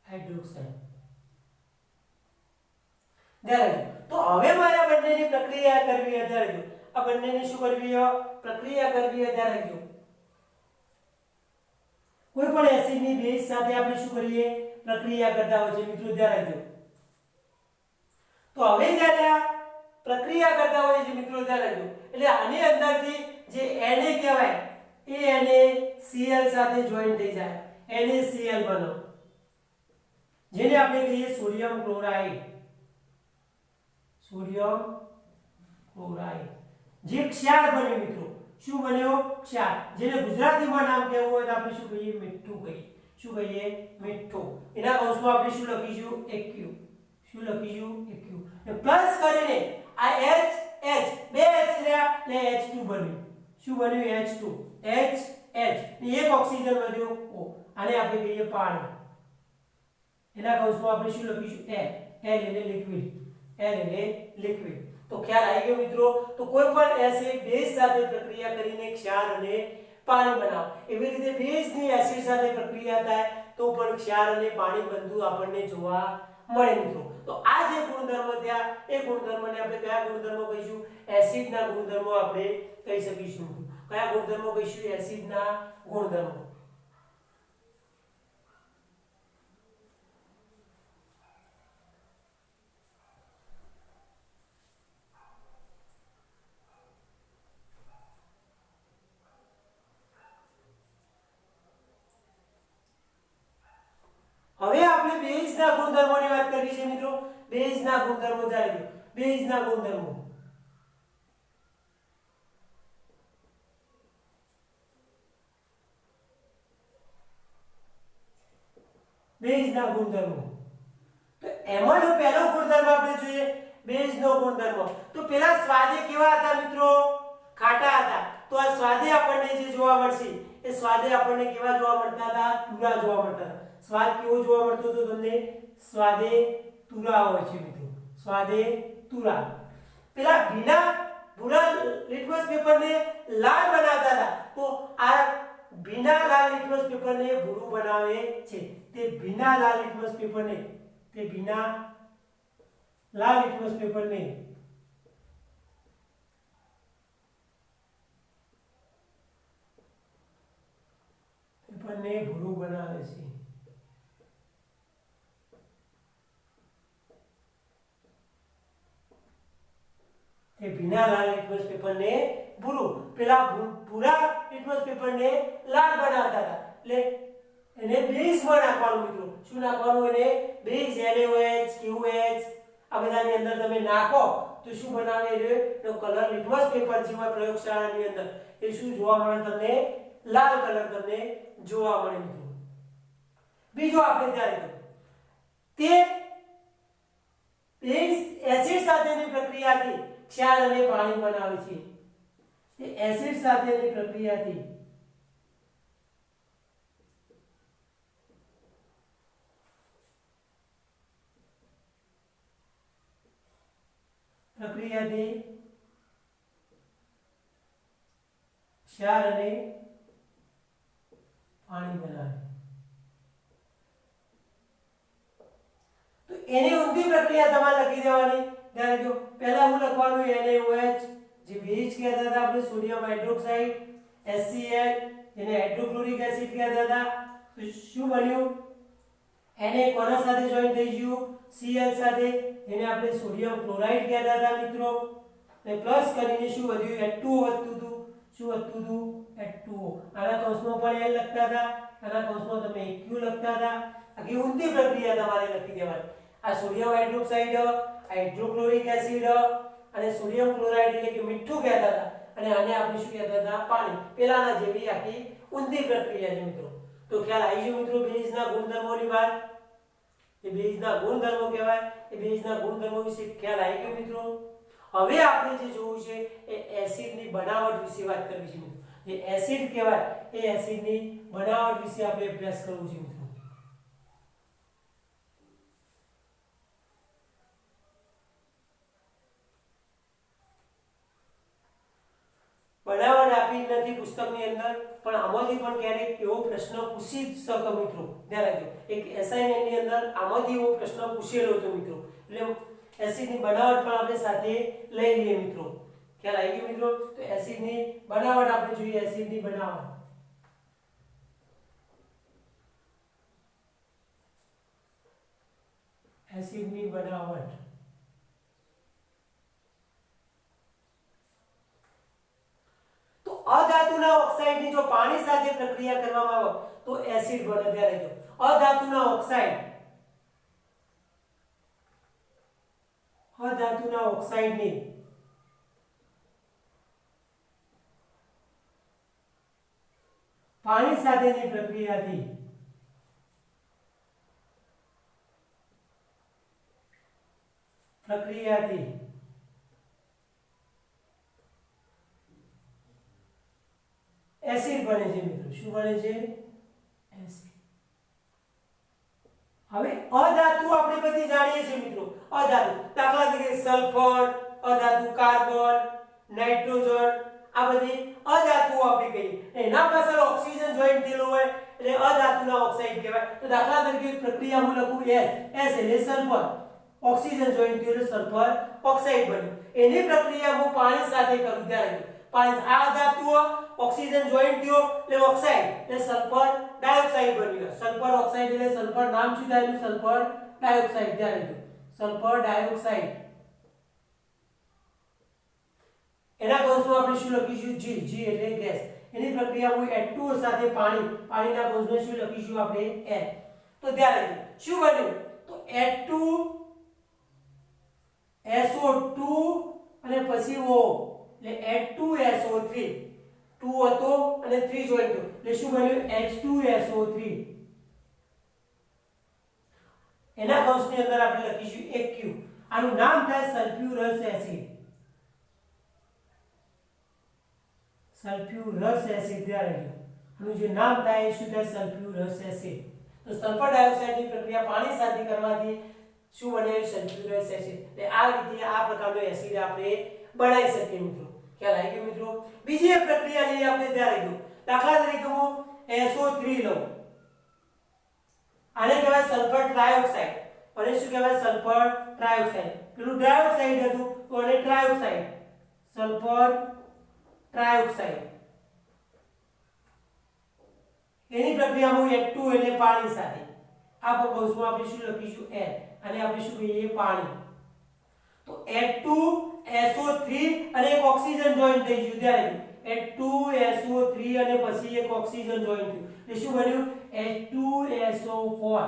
હાઇડ્રોક્સાઇડ. તો હવે મારે આ બંનેની પ્રક્રિયા કરવી છે. ધ્યાન રાખજો, આ બંનેની શું કરવી છે? પ્રક્રિયા કરવી છે. ધ્યાન રાખજો, કોઈ પણ એસિડની બેઝ સાથે આપણે શું કરીએ? પ્રક્રિયા કરતા હોય છે મિત્રો, ધ્યાન રાખજો. તો હવે જ્યારે આ પ્રક્રિયા કરતા હોય છે મિત્રો, ધ્યાન રાખજો, એટલે આની અંદરથી જે Na કહેવાય એ NaCl સાથે જોઈન થઈ જાય, NaCl બનો, જેને આપણે કહીએ સોડિયમ ક્લોરાઇડ, સોડિયમ ક્લોરાઇડ. જે ક્ષાર બન્યો મિત્રો, શું બન્યો? ક્ષાર. જેને ગુજરાતીમાં નામ કહેવું હોય તો આપણે શું કહીએ? મીઠું કહીએ. શું કહીએ? મીઠું. એના કૌંસમાં આપણે શું લખીશું? 1Q. શું લખીશું? 1Q. ને પ્લસ કરીને આ H બે H રહ્યા ને H2 બન્યું. શું બન્યું? H2. H એક ઓક્સિજન વધ્યો O. આને આપણે કહીએ પાણી. એના કૌંસમાં આપણે શું લખીશું? L એટલે લિક્વિડ, L એટલે લિક્વિડ. તો ખ્યાલ આવી ગયો મિત્રો. તો કોઈ પણ એસિડ બેઝ સાથે પ્રક્રિયા કરીને ક્ષાર અને પાણી બનાવો. એવી રીતે બેઝની એસિડ સાથે પ્રક્રિયા થાય તો પણ ક્ષાર અને પાણી બનતું આપણને જોવા મળે મિત્રો. તો આ જે ગુણધર્મ થયા એ ગુણધર્મને આપણે કયા ગુણધર્મો કહીશું? એસિડના ગુણધર્મો આપણે કહી શકીશું. કયા ગુણધર્મો કહીશું? એસિડના ગુણધર્મો. હવે આપણે બેઝના ગુણધર્મોની વાત કરવી છે મિત્રો. બેઝના ગુણધર્મો જાણીએ. બેઝના ગુણધર્મો. બેઝના ગુણધર્મો. તો એમાંનો પહેલો ગુણધર્મ આપણે જોઈએ બેઝનો ગુણધર્મ. તો પેલા સ્વાદે કેવા હતા મિત્રો? ખાટા હતા. તો આ સ્વાદે આપણને જે જોવા મળશે એ સ્વાદે આપણને કેવા જોવા મળતા હતા? તુરા જોવા મળતા હતા. સ્વાદ કેવો જોવા મળતો હતો તમને? સ્વાદે તુરા હોય છે મિત્રો, સ્વાદે તુરા. પેલા ભૂરા લિટમસ પેપરને લાલ બનાવતા હતા. તો આ ભીના લાલ લિટમસ પેપરને ભૂરું બનાવે છે. તે ભીના લાલ લિટમસ પેપરને ભૂરું બનાવે છે. એ ભીના લાલ લિટમસ પેપરને ભૂરું, પેલા ભૂરા લિટમસ પેપરને લાલ બનાવતા હતા. એટલે એને બેઝમાં નાખવાનું મિત્રો. શું નાખવાનું? એને બેઝ NaOH KOH આ બધાની અંદર તમે નાખો તો શું બનાવે? એનો કલર લિટમસ પેપર જે હોય પ્રયોગશાળાની અંદર એ શું જોવા મળે તમને? લાલ કલર તમને જોવા મળે મિત્રો. બીજું આપણે ધ્યાન રાખો તે એસિડ સાથેની પ્રક્રિયાથી ક્ષાર અને પાણી બનાવે છે. તે એસિડ સાથેની પ્રક્રિયાથી ક્ષાર અને પાણી બનાવે. તો એની ઊંધી પ્રક્રિયા તમારે લખી દેવાની. ત્યારે જો પહેલા હું લખવાનું NaOH જે બેઝ કહેતા હતા આપણે સોડિયમ હાઇડ્રોક્સાઇડ, HCl જેને હાઇડ્રોક્લોરિક એસિડ કહેતા હતા. તો શું બન્યું? Na કોના સાથે જોઈન થઈ ગયું? Cl સાથે જેને આપણે સોડિયમ ક્લોરાઇડ કહેતા હતા મિત્રો. ને પ્લસ કરીને શું વધ્યું? H2O વધતું હતું. શું વધતું હતું? H2O. આના કૌંસમાં પણ L લખતા હતા, આના કૌંસમાં તમે Q લખતા હતા. આખી ઊંધી પ્રક્રિયા તમારે લખી દેવાની. આ સોડિયમ હાઇડ્રોક્સાઇડ, હાઇડ્રોક્લોરિક એસિડ અને સોડિયમ ક્લોરાઇડ એટલે કે મીઠું કહેતા હતા અને આને આપણે શું કહેતા હતા? પાણી. પેલાના જેવી આખી ઊંધી પ્રક્રિયા છે મિત્રો. તો ખ્યાલ આવી ગયો મિત્રો બેઝના ગુણધર્મોની વાત. એ બેઝના ગુણધર્મો કહેવાય. એ બેઝના ગુણધર્મો વિશે ખ્યાલ આવી ગયો મિત્રો. હવે આપણે જે જોવું છે એ એસિડની બનાવટ વિશે વાત કરવી છે મિત્રો. જે એસિડ કહેવાય એ એસિડની બનાવટ વિશે આપણે અભ્યાસ કરવો છે મિત્રો. બનાવટ આપી નથી પુસ્તકની અંદર, પણ આમાંથી પણ ક્યારેક એવો પ્રશ્ન પૂછી શકો મિત્રો. ધ્યાન રાખજો, એક એસાઇનમેન્ટની અંદર આમાંથી એવો પ્રશ્ન પૂછેલો હતો મિત્રો. એટલે એસિડની બનાવટ પણ આપણે સાથે લઈ લઈએ મિત્રો. ખ્યાલ આવી ગયો મિત્રો? તો એસિડની બનાવટ આપણે જોઈએ. એસિડની બનાવટ અધાતુના ઓક્સાઇડની જો પાણી સાથે પ્રક્રિયા કરવામાં આવે તો એસિડ બને. ત્યારે જો અધાતુના ઓક્સાઇડની પાણી સાથેની પ્રક્રિયાથી એસિડ બને છે મિત્રો. શું બને છે? એસિડ. હવે અધાતુ આપણે બધી જાણીએ છીએ મિત્રો. અધાતુ દાખલા તરીકે સલ્ફર, અધાતુ કાર્બન, નાઇટ્રોજન આ બધી અધાતુઓ આપણે કહીએ. એના પાછળ ઓક્સિજન જોઈન થયેલું હોય એટલે અધાતુના ઓક્સાઇડ કહેવાય. તો દાખલા તરીકે પ્રક્રિયા હું લખું S એટલે સલ્ફર, ઓક્સિજન જોઈન થયું એટલે સલ્ફર ઓક્સાઇડ બન્યું. એની પ્રક્રિયા હું પાણી સાથે કરું ત્યારે પાણી આ ધાતુઓ ઓક્સિજન જોઈન થયો એટલે ઓક્સાઇડ એટલે સલ્ફર ડાયોક્સાઇડ બન્યું. સલ્ફર ઓક્સાઇડ એટલે સલ્ફર નામ શું થાય? Sulphur dioxide. ત્યારે સલ્ફર ડાયોક્સાઇડ એના કૌંસમાં આપણે શું લખીશું? G એટલે ગેસ. એની પ્રક્રિયા હું H2O સાથે પાણીના કૌંસમાં શું લખીશું આપણે? N. તો ત્યારે શું બન્યું? તો H2SO2 અને પછી O એટલે H2SO3 2 હતો અને 3 જોઈન થયો એટલે શું બન્યું? H2SO3. એના કૌંસની અંદર આપણે લખીશું એક Q. આનું નામ થાય સલ્ફ્યુરસ એસિડ. સલ્ફ્યુરસ એસિડ. આનું જે નામ થાય એ શું થાય? સલ્ફ્યુરસ એસિડ. તો સલ્ફર ડાયોક્સાઇડની પ્રક્રિયા પાણી સાથે કરવાથી શું બને? સલ્ફ્યુરસ એસિડ. એટલે આ રીતે આ પ્રકારનો એસિડ આપણે બનાવી શકીએ મિત્રો. ખ્યાલ આવી ગયો મિત્રો? બીજી એક પ્રક્રિયા લઈએ આપણે. ત્યારે દાખલા તરીકે હું SO3 લઉં. આને કહેવાય સલ્ફર ટ્રાયોક્સાઇડ. અને શું કહેવાય? Sulphur trioxide. પેલું ડાયોક્સાઇડ હતું તો આને ટ્રાયોક્સાઇડ, સલ્ફર ટ્રાયોક્સાઇડ. એની પ્રક્રિયા હું H2 એટલે પાણી સાથે. આ કૌંસમાં આપણે શું લખીશું? N અને આપણે શું કહીએ? પાણી. તો H2 H2SO3 અને એક ઓક્સિજન જોઈન્ટ થઈ ગયું ત્યારે H2SO3 અને પછી એક ઓક્સિજન જોઈન્ટ થયું એટલે શું બન્યું H2SO4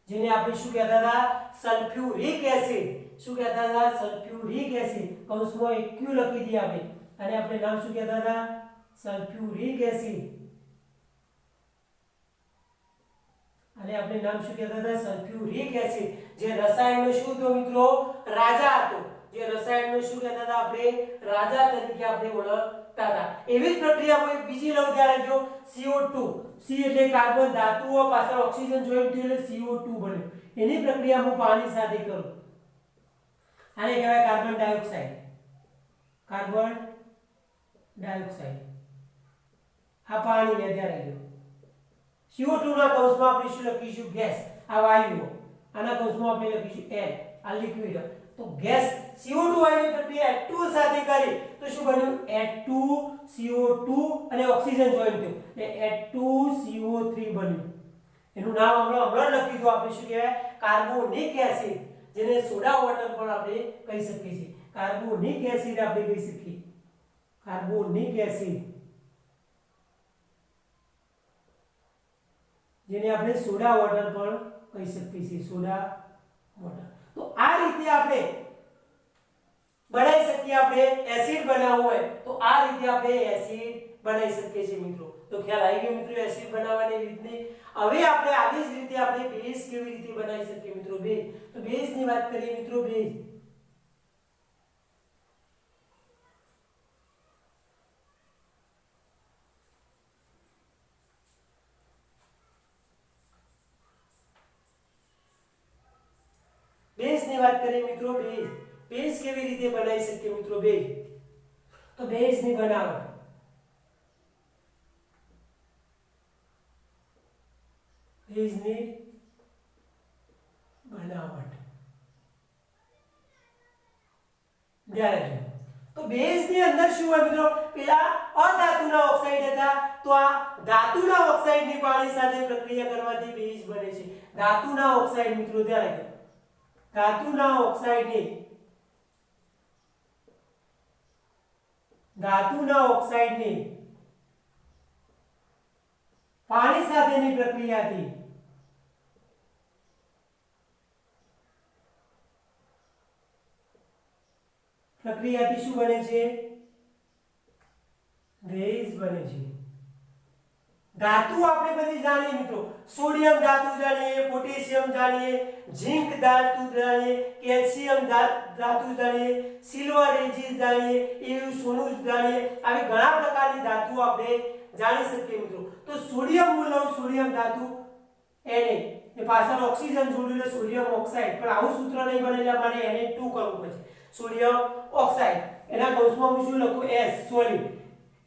જેને આપણે શું કહેતા હતા સલ્ફ્યુરિક એસિડ શું કહેતા હતા સલ્ફ્યુરિક એસિડ કૌંસમાં એક Q લખી દઈએ આપણે અને આપણે નામ શું કહેતા હતા સલ્ફ્યુરિક એસિડ અને આપણે નામ શું કહેતા હતા સલ્ફ્યુરિક એસિડ જે રસાયણનો શું હતો મિત્રો રાજા હતો જે રસાયણનો શું કહેતા હતા આપણે રાજા તરીકે આપણે ઓળખતા હતા એવી જ પ્રક્રિયામાં એક બીજી લઉં ત્યારે જો CO2 C એટલે કાર્બન ધાતુઓ પાછળ ઓક્સિજન જોઈન્ટ થયું એટલે CO2 બન્યું એની પ્રક્રિયા હું પાણી સાથે કરું આને કહેવાય કાર્બન ડાયોક્સાઇડ આ પાણી ને ત્યારે ગયો CO2 ના કૌંસમાં આપણે શું લખીશું ગેસ આ વાયુઓ આના કૌંસમાં આપણે લખીશું N આ લિક્વિડ તો ગેસ CO2 વાયુની પ્રક્રિયા H2 સાથે કરી તો શું બન્યું H2CO2 અને ઓક્સિજન જોઈન્ટ થયું એટલે H2CO3 બન્યું એનું નામ હમણાં લખી દીધું આપણે શું કહેવાય કાર્બોનિક એસિડ જેને સોડા વોટર પણ આપણે કહી શકીએ છીએ કાર્બોનિક એસિડ આપણે કહી શકીએ કાર્બોનિક એસિડ જેને આપણે સોડા વોટર પણ કહી શકીએ છીએ સોડા વોટર તો આ રીતે આપણે બનાવી શકીએ આપણે એસિડ બનાવવું હોય તો આ રીતે આપણે એસિડ બનાવી શકીએ છીએ મિત્રો તો ખ્યાલ આવી ગયો મિત્રો એસિડ બનાવવાની રીતની હવે આપણે આવી જ રીતે આપણે બેઝ કેવી રીતે બનાવી શકીએ મિત્રો બેઝ તો બેઝ ની વાત કરીએ મિત્રો બેઝ બેઝ ની વાત કરીએ મિત્રો બેઝ કેવી રીતે બનાવી શકીએ મિત્રો બેઝ તો બેઝ ની બનાવટ તો બેઝ ની અંદર શું હોય મિત્રો પેલા અધાતુના ઓક્સાઇડ હતા તો આ ધાતુના ઓક્સાઇડ ની પાણી સાથે પ્રક્રિયા કરવાથી બેઝ બને છે ધાતુના ઓક્સાઇડ મિત્રો ધ્યાન રાખજો ધાતુના ઓક્સાઇડની પાણી સાથેની પ્રક્રિયાથી શું બને છે બેઝ બને છે ધાતુ આપણે બધી જાણીએ મિત્રો સોડિયમ ધાતુ જાણીએ પોટેશિયમ જાણીએ ઝિંક ધાતુ જાણીએ કેલ્શિયમ ધાતુ જાણીએ સિલ્વર રેઝિન જાણીએ એવું સોનું જાણીએ આવી ઘણા પ્રકારની ધાતુઓ આપણે જાણી શકીએ મિત્રો તો સોડિયમ મૂળનું સોડિયમ ધાતુ Na એ પાછળ ઓક્સિજન જોડ્યું એટલે સોડિયમ ઓક્સાઇડ પણ આવું સૂત્ર નહીં બને એટલે મારે Na2 કરવું પડશે સોડિયમ ઓક્સાઇડ એના કૌંસમાં હું શું લખું S સોલિડ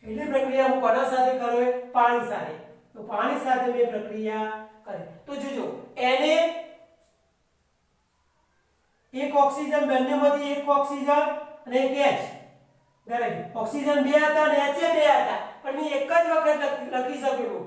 એટલે પ્રક્રિયા હું કોના સાથે કરું પાણી સાથે તો પાણી સાથે મેં પ્રક્રિયા કરી તો જોજો Na એક ઓક્સિજન બંનેમાંથી એક ઓક્સિજન અને એક H બરાબર ઓક્સિજન બે હતા અને H બે હતા પણ મેં એક જ વખત લખી શક્યો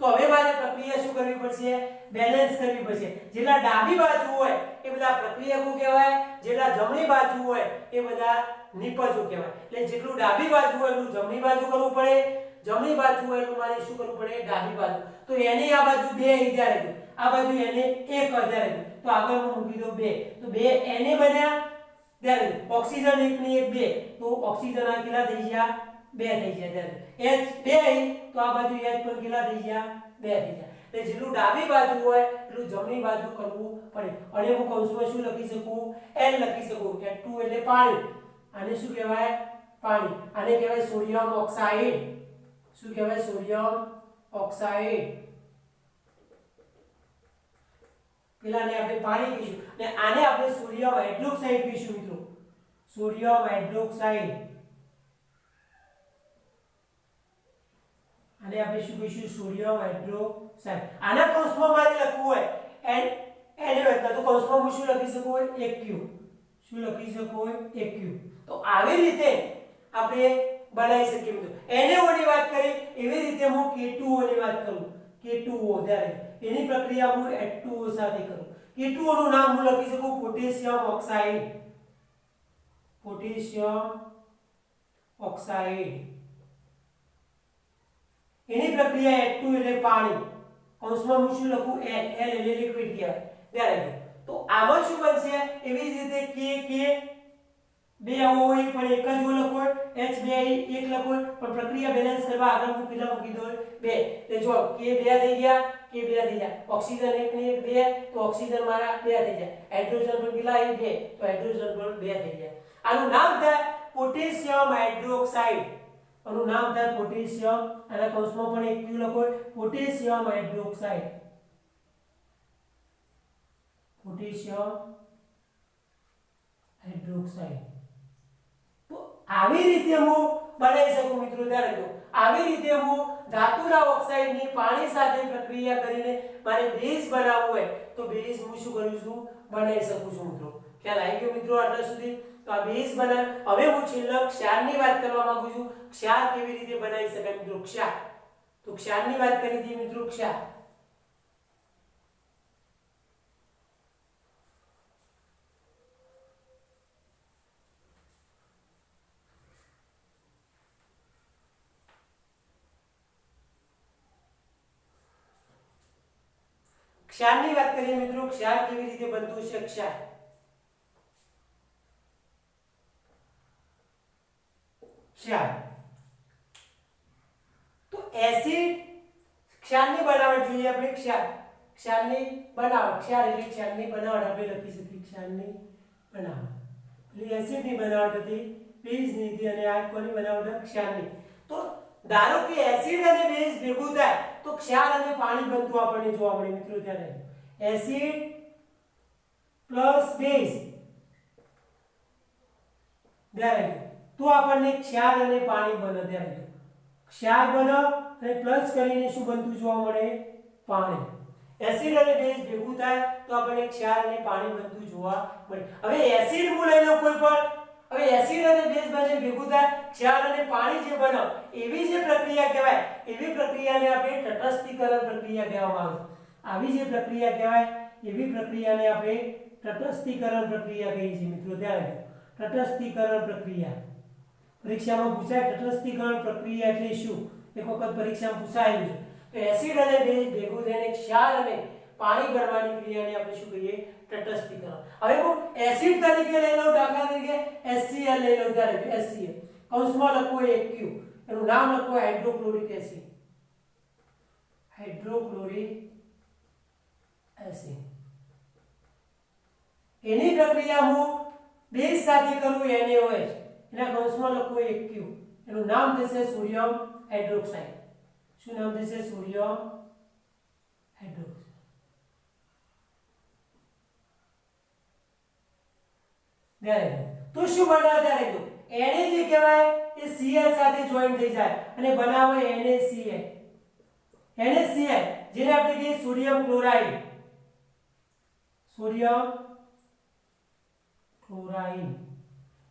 તો હવે મારે પ્રક્રિયા શું કરવી પડશે બેલેન્સ કરવી પડશે જેટલા ડાબી બાજુ હોય એ બધા પ્રક્રિયકો કહેવાય જેટલા જમણી બાજુ હોય એ બધા નિપજો કહેવાય એટલે જેટલું ડાબી બાજુ હોય એટલું જમણી બાજુ કરવું પડે જમણી બાજુ હોય એટલું મારે શું કરવું પડે ડાબી બાજુ તો એને આ બાજુ 2 ઇધર હતું આ બાજુ એને 1 ઇધર હતું તો આગળ હું મૂકી દઉં 2 તો 2 એને બન્યા ત્યારે ઓક્સિજન 1 ની 1 2 તો ઓક્સિજન આ કેટલા થઈ ગયા 2 થઈ ગયા ત્યારે H 2 તો આ બાજુ H પણ કેટલા થઈ ગયા 2 થઈ ગયા એટલે જેટલું ડાબી બાજુ હોય એટલું જમણી બાજુ કરવું પડે અને હું કૌંસમાં શું લખી શકું N લખી શકું H2 એટલે પાણી આને શું કહેવાય પાણી આને કહેવાય સોડિયમ ઓક્સાઇડ શું કહેવાય સોડિયમ ઓક્સાઇડ પેલાને આપણે પાણી કહીશું અને આને આપણે સોડિયમ હાઇડ્રોક્સાઇડ કહીશું મિત્રો સોડિયમ હાઇડ્રોક્સાઇડ આને આપણે શું કહીશું સોડિયમ હાઇડ્રોક્સાઇડ આના કૌંસમાં મારે લખવું હોય N એટલે તો કૌંસમાં હું શું લખી શકું 1Q શું લખી શકું 1Q તો આવી રીતે આપણે બનાવી શકીએ મિત્રો NaO ની વાત કરી એવી રીતે હું K2O ની વાત કરું K2O ત્યારે એની પ્રક્રિયા હું H2O સાથે કરું K2O નું નામ હું લખી શકું પોટેશિયમ ઓક્સાઇડ પોટેશિયમ ઓક્સાઇડ એની પ્રક્રિયા H2 એટલે પાણી કૌંસમાં હું શું લખું L એટલે લિક્વિડ કહેવાય ત્યારે તો આમાં શું બનશે એવી જ રીતે K બે હોય પણ એક જ લખો H2 એક લખો પણ પ્રક્રિયા બેલેન્સ કરવા આગળ હું પેલા મૂકી દો બે એટલે જો K બે થઈ ગયા ઓક્સિજન એક ને એક બે તો ઓક્સિજન મારા બે થઈ જાય હાઇડ્રોજન પણ કેટલા અહીં બે તો હાઇડ્રોજન પણ બે થઈ જાય આનું નામ થાય પોટેશિયમ હાઇડ્રોક્સાઇડ આનું નામ થાય પોટેશિયમ અને કૌંસમાં પણ એક ક્યુ લખો પોટેશિયમ હાઇડ્રોક્સાઇડ તો આવી રીતે હું બનાવી શકું મિત્રો ત્યારે જો આવી રીતે હું ધાતુના ઓક્સાઇડની પાણી સાથે પ્રક્રિયા કરીને મારે બેઝ બનાવવું હોય તો બેઝ હું શું કરું છું બનાવી શકું છું મિત્રો ખ્યાલ આવી ગયો મિત્રો આટલા સુધી તો આ બેઝ બનાવ હવે હું છેલ્લા ક્ષારની વાત કરવા માંગુ છું ક્ષાર કેવી રીતે બનાવી શકાય મિત્રો ક્ષાર તો ક્ષારની વાત કરી હતી મિત્રો ક્ષાર ક્ષારની વાત કરીએ મિત્રો ક્ષાર કેવી રીતે બનતું છે ક્ષાર તો એસિડ ક્ષારની બનાવટ જોઈએ આપણે ક્ષારની બનાવટ ક્ષાર એટલે ક્ષારની બનાવટ આપણે લખી શકીએ ક્ષારની બનાવટ એટલે એસિડની બનાવટ હતી બેઝની હતી અને આ કોની બનાવટ ક્ષારની તો ધારો કે એસિડ અને બેઝ ભેગું થાય તો ક્ષાર અને પાણી બનતું આપણને જોવા મળે મિત્રો ત્યારે એસિડ પ્લસ બેઝ ત્યારે તો આપણને ક્ષાર અને પાણી બને ત્યારે ક્ષાર બને અને પ્લસ કરીને શું બનતું જોવા મળે પાણી એસિડ અને બેઝ ભેગું થાય તો આપણને ક્ષાર અને પાણી બનતું જોવા મળે હવે એસિડ હું લઈ લો કોઈ પણ હવે એસિડ અને બેઝ બંને ભેગું થાય ક્ષાર અને પાણી જે બને એવી જે પ્રક્રિયા કહેવાય એવી પ્રક્રિયાને આપણે તટસ્થીકરણ પ્રક્રિયા કહેવામાં આવે આવી જે પ્રક્રિયા કહેવાય એવી પ્રક્રિયાને આપણે તટસ્થીકરણ પ્રક્રિયા કહીએ છીએ મિત્રો ત્યારે તટસ્થીકરણ પ્રક્રિયા પરીક્ષામાં પૂછાય તટસ્થીકરણ પ્રક્રિયા એટલે શું એક વખત પરીક્ષામાં પૂછાયેલું છે તો એસિડ અને બેઝ ભેગું થઈને ક્ષાર અને પાણી બનવાની ક્રિયાને આપણે શું કહીએ તટસ્થીકરણ હવે હું એસિડ તરીકે લઈ લઉં દાખલા તરીકે HCl લઈ લઉં ત્યારે HCl કૌંસમાં લખો એક ક્યુ એનું નામ લખો હાઇડ્રોક્લોરિક એસિડ એની પ્રક્રિયા હું બેઝ સાથે કરું NaOH એના કૌંસમાં લખો એક ક્યુ એનું નામ થશે સોડિયમ હાઇડ્રોક્સાઇડ શું નામ થશે સોડિયમ હાઇડ્રોક્સાઇડ તો શું બને ત્યારે જો Na જે કહેવાય એ Cl સાથે જોઈન થઈ જાય અને બનાવે NaCl જેને આપણે કહીએ સોડિયમ ક્લોરાઇડ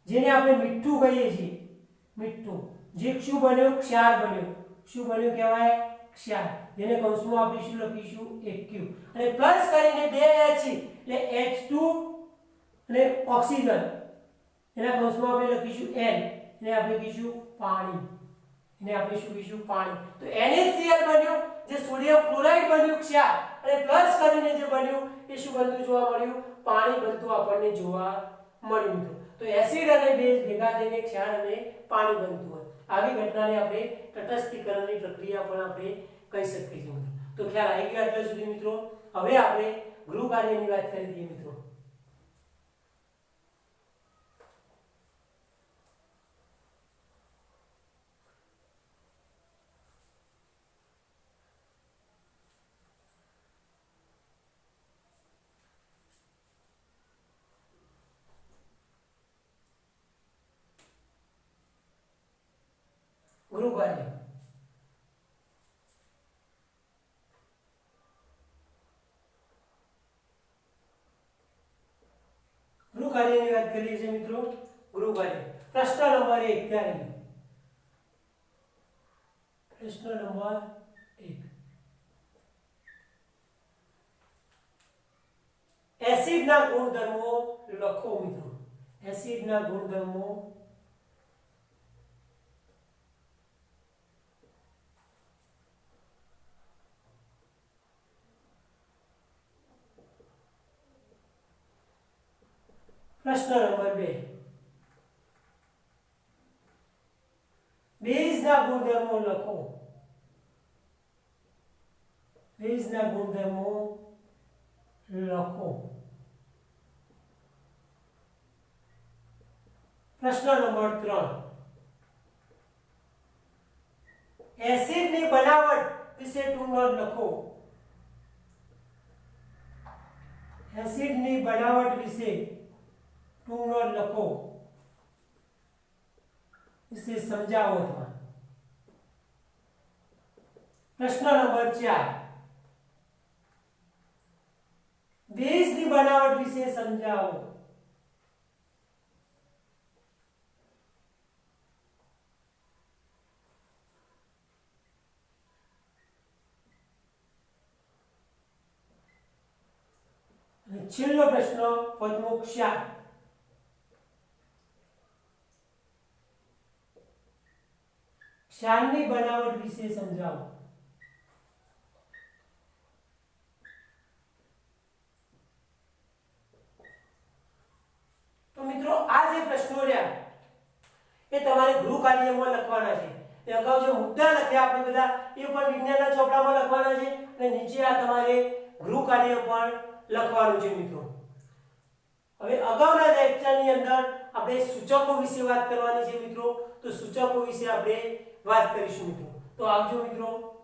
જેને આપણે મીઠું કહીએ છીએ મીઠું જે શું બન્યો ક્ષાર બન્યો શું બન્યો કહેવાય ક્ષાર જેને કૌંસમાં આપણે શું લખીશું HQ અને પ્લસ કરીને બે H એટલે H2 અને ઓક્સિજન એના કૌંસમાં આપણે લખીશું N એને આપણે કહીશું પાણી એને આપણે શું કહીશું પાણી તો NaCl બન્યું જે સોડિયમ ક્લોરાઇડ બન્યું ક્ષાર અને પ્લસ કરીને જે બન્યું એ શું બનતું જોવા મળ્યું પાણી બનતું આપણને જોવા મળ્યું તો એસિડ અને બેઝ ભેગા થઈને ક્ષાર અને પાણી બનતું હોય આવી ઘટનાને આપણે તટસ્થીકરણની પ્રક્રિયા પણ આપણે કહી શકીએ છીએ તો ખ્યાલ આવી ગયો અત્યાર સુધી મિત્રો હવે આપણે ગૃહ કાર્યની વાત કરી દઈએ મિત્રો ગૃહ કાર્ય ગૃહ કાર્યની વાત કરીએ છીએ મિત્રો ગૃહ કાર્ય પ્રશ્ન નંબર 1 ત્યારે પ્રશ્ન નંબર 1 એસિડના ગુણધર્મો લખો મિત્રો એસિડના ગુણધર્મો પ્રશ્ન નંબર 2 બેઝના ગુણધર્મો લખો બેઝના ગુણધર્મો લખો પ્રશ્ન નંબર 3 એસિડની બનાવટ વિશે ટૂંકમાં લખો એસિડની બનાવટ વિશે ટૂંકમાં લખો इसे समझाओ तुम्हारा प्रश्न नंबर 4 बेस की बनावट विषय समझाओ छेल्लो प्रश्न पद्मो क्षार क्षाરની બનાવટ વિશે સમજાવો તો મિત્રો આ જે પ્રશ્નો રહ્યા એ તમારે ગૃહ કાર્યમાં લખવાના છે એ અગાઉ જે મુદ્દા લખ્યા આપણે બધા એ પણ વિજ્ઞાનના ચોપડામાં લખવાના છે અને નીચે આ તમારે ગૃહ કાર્ય પણ લખવાનું છે મિત્રો હવે અગાઉના લેક્ચરની અંદર આપણે સૂચકો વિશે વાત કરવાની છે મિત્રો તો સૂચકો વિશે આપણે વાત કરીશું મિત્રો તો આવજો મિત્રો।